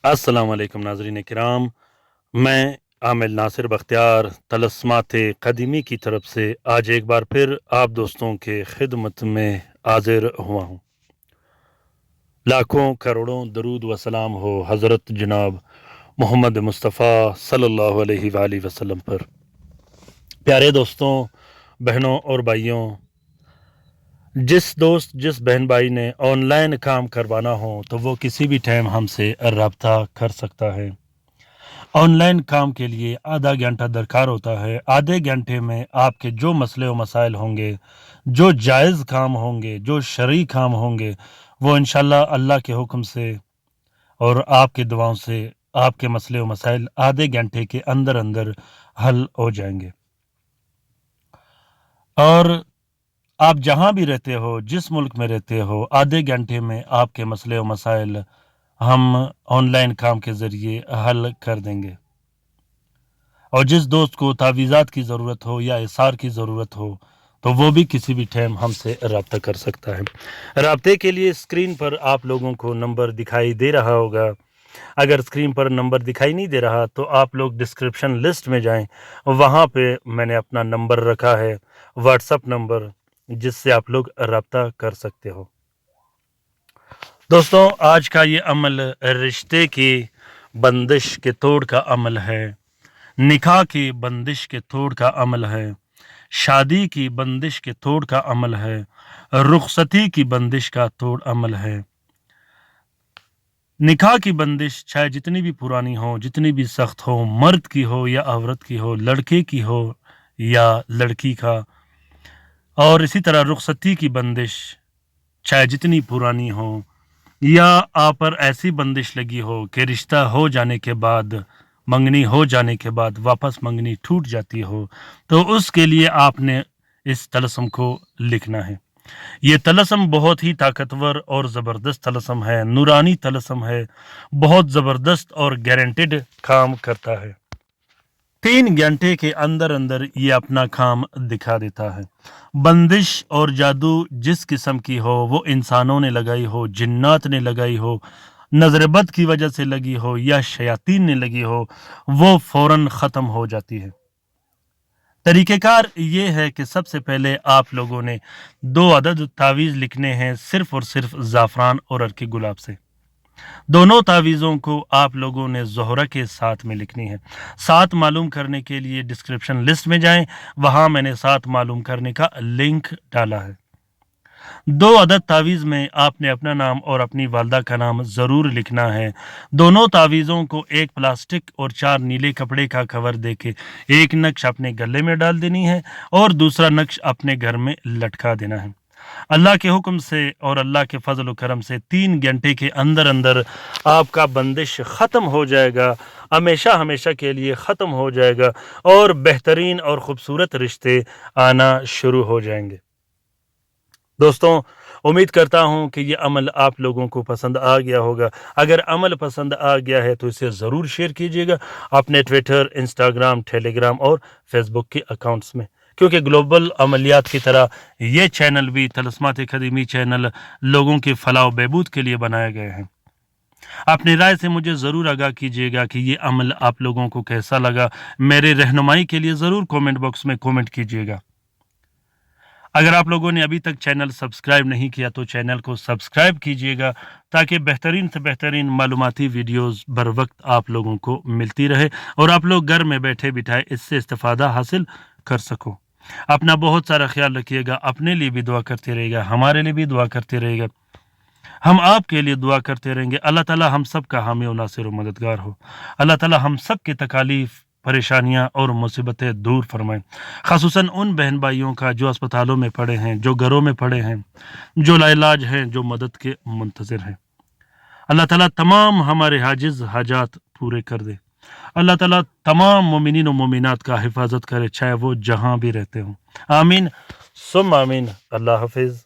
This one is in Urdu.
السلام علیکم ناظرین کرام، میں عامل ناصر بختیار طلسمات قدیمی کی طرف سے آج ایک بار پھر آپ دوستوں کے خدمت میں حاضر ہوا ہوں۔ لاکھوں کروڑوں درود و سلام ہو حضرت جناب محمد مصطفیٰ صلی اللہ علیہ وآلہ وسلم پر۔ پیارے دوستوں، بہنوں اور بھائیوں، جس بہن بھائی نے آن لائن کام کروانا ہو تو وہ کسی بھی ٹائم ہم سے رابطہ کر سکتا ہے۔ آن لائن کام کے لیے آدھا گھنٹہ درکار ہوتا ہے۔ آدھے گھنٹے میں آپ کے جو مسئلے و مسائل ہوں گے، جو جائز کام ہوں گے، جو شرعی کام ہوں گے، وہ انشاءاللہ اللہ کے حکم سے اور آپ کے دعاؤں سے آپ کے مسئلے و مسائل آدھے گھنٹے کے اندر اندر حل ہو جائیں گے۔ اور آپ جہاں بھی رہتے ہو، جس ملک میں رہتے ہو، آدھے گھنٹے میں آپ کے مسئلے و مسائل ہم آن لائن کام کے ذریعے حل کر دیں گے۔ اور جس دوست کو تعویذات کی ضرورت ہو یا اثار کی ضرورت ہو تو وہ بھی کسی بھی ٹائم ہم سے رابطہ کر سکتا ہے۔ رابطے کے لیے اسکرین پر آپ لوگوں کو نمبر دکھائی دے رہا ہوگا۔ اگر اسکرین پر نمبر دکھائی نہیں دے رہا تو آپ لوگ ڈسکرپشن لسٹ میں جائیں، وہاں پہ میں نے اپنا نمبر رکھا ہے، واٹس اپ نمبر، جس سے آپ لوگ رابطہ کر سکتے ہو۔ دوستوں، آج کا یہ عمل رشتے کی بندش کے توڑ کا عمل ہے، نکاح کی بندش کے توڑ کا عمل ہے، شادی کی بندش کے توڑ کا عمل ہے، رخصتی کی بندش کا توڑ عمل ہے۔ نکاح کی بندش چاہے جتنی بھی پرانی ہو، جتنی بھی سخت ہو، مرد کی ہو یا عورت کی ہو، لڑکے کی ہو یا لڑکی کا، اور اسی طرح رخصتی کی بندش چاہے جتنی پرانی ہو، یا آپ پر ایسی بندش لگی ہو کہ رشتہ ہو جانے کے بعد، منگنی ہو جانے کے بعد واپس منگنی ٹوٹ جاتی ہو، تو اس کے لیے آپ نے اس طلسم کو لکھنا ہے۔ یہ طلسم بہت ہی طاقتور اور زبردست طلسم ہے، نورانی طلسم ہے، بہت زبردست اور گارنٹیڈ کام کرتا ہے۔ 3 گھنٹے کے اندر اندر یہ اپنا کام دکھا دیتا ہے۔ بندش اور جادو جس قسم کی ہو، وہ انسانوں نے لگائی ہو، جنات نے لگائی ہو، نظر بد کی وجہ سے لگی ہو یا شیاطین نے لگی ہو، وہ فوراً ختم ہو جاتی ہے۔ طریقہ کار یہ ہے کہ سب سے پہلے آپ لوگوں نے 2 عدد تعویذ لکھنے ہیں، صرف اور صرف زعفران اور عرق گلاب سے۔ دونوں تعویذوں کو آپ لوگوں نے زہرہ کے ساتھ میں لکھنی ہے۔ ساتھ معلوم کرنے کے لیے ڈسکرپشن لسٹ میں جائیں، وہاں میں نے ساتھ معلوم کرنے کا لنک ڈالا ہے۔ 2 عدد تعویذ میں آپ نے اپنا نام اور اپنی والدہ کا نام ضرور لکھنا ہے۔ دونوں تعویذوں کو ایک پلاسٹک اور 4 نیلے کپڑے کا کور دے کے ایک نقش اپنے گلے میں ڈال دینی ہے اور دوسرا نقش اپنے گھر میں لٹکا دینا ہے۔ اللہ کے حکم سے اور اللہ کے فضل و کرم سے 3 گھنٹے کے اندر اندر آپ کا بندش ختم ہو جائے گا، ہمیشہ ہمیشہ کے لیے ختم ہو جائے گا، اور بہترین اور خوبصورت رشتے آنا شروع ہو جائیں گے۔ دوستوں، امید کرتا ہوں کہ یہ عمل آپ لوگوں کو پسند آ گیا ہوگا۔ اگر عمل پسند آ گیا ہے تو اسے ضرور شیئر کیجیے گا اپنے ٹویٹر، انسٹاگرام، ٹیلی گرام اور فیس بک کے اکاؤنٹس میں، کیونکہ گلوبل عملیات کی طرح یہ چینل بھی، طلسمات قدیمی چینل، لوگوں کی فلاح و بہبود کے لیے بنائے گئے ہیں۔ اپنی رائے سے مجھے ضرور آگاہ کیجیے گا کہ یہ عمل آپ لوگوں کو کیسا لگا۔ میرے رہنمائی کے لیے ضرور کومنٹ باکس میں کومنٹ کیجیے گا۔ اگر آپ لوگوں نے ابھی تک چینل سبسکرائب نہیں کیا تو چینل کو سبسکرائب کیجیے گا، تاکہ بہترین سے بہترین معلوماتی ویڈیوز بر وقت آپ لوگوں کو ملتی رہے اور آپ لوگ گھر میں بیٹھے بٹھائے اس سے استفادہ حاصل کر سکو۔ اپنا بہت سارا خیال رکھیے گا، اپنے لیے بھی دعا کرتے رہے گا، ہمارے لیے بھی دعا کرتے رہے گا، ہم آپ کے لیے دعا کرتے رہیں گے۔ اللہ تعالیٰ ہم سب کا حامی و ناصر و مددگار ہو۔ اللہ تعالیٰ ہم سب کی تکالیف، پریشانیاں اور مصیبتیں دور فرمائیں، خصوصاً ان بہن بھائیوں کا جو اسپتالوں میں پڑے ہیں، جو گھروں میں پڑے ہیں، جو لا علاج ہیں، جو مدد کے منتظر ہیں۔ اللہ تعالیٰ تمام ہمارے حاجز حاجات پورے کر دے۔ اللہ تعالیٰ تمام مومنین و مومنات کا حفاظت کرے، چاہے وہ جہاں بھی رہتے ہوں۔ آمین ثم آمین۔ اللہ حافظ۔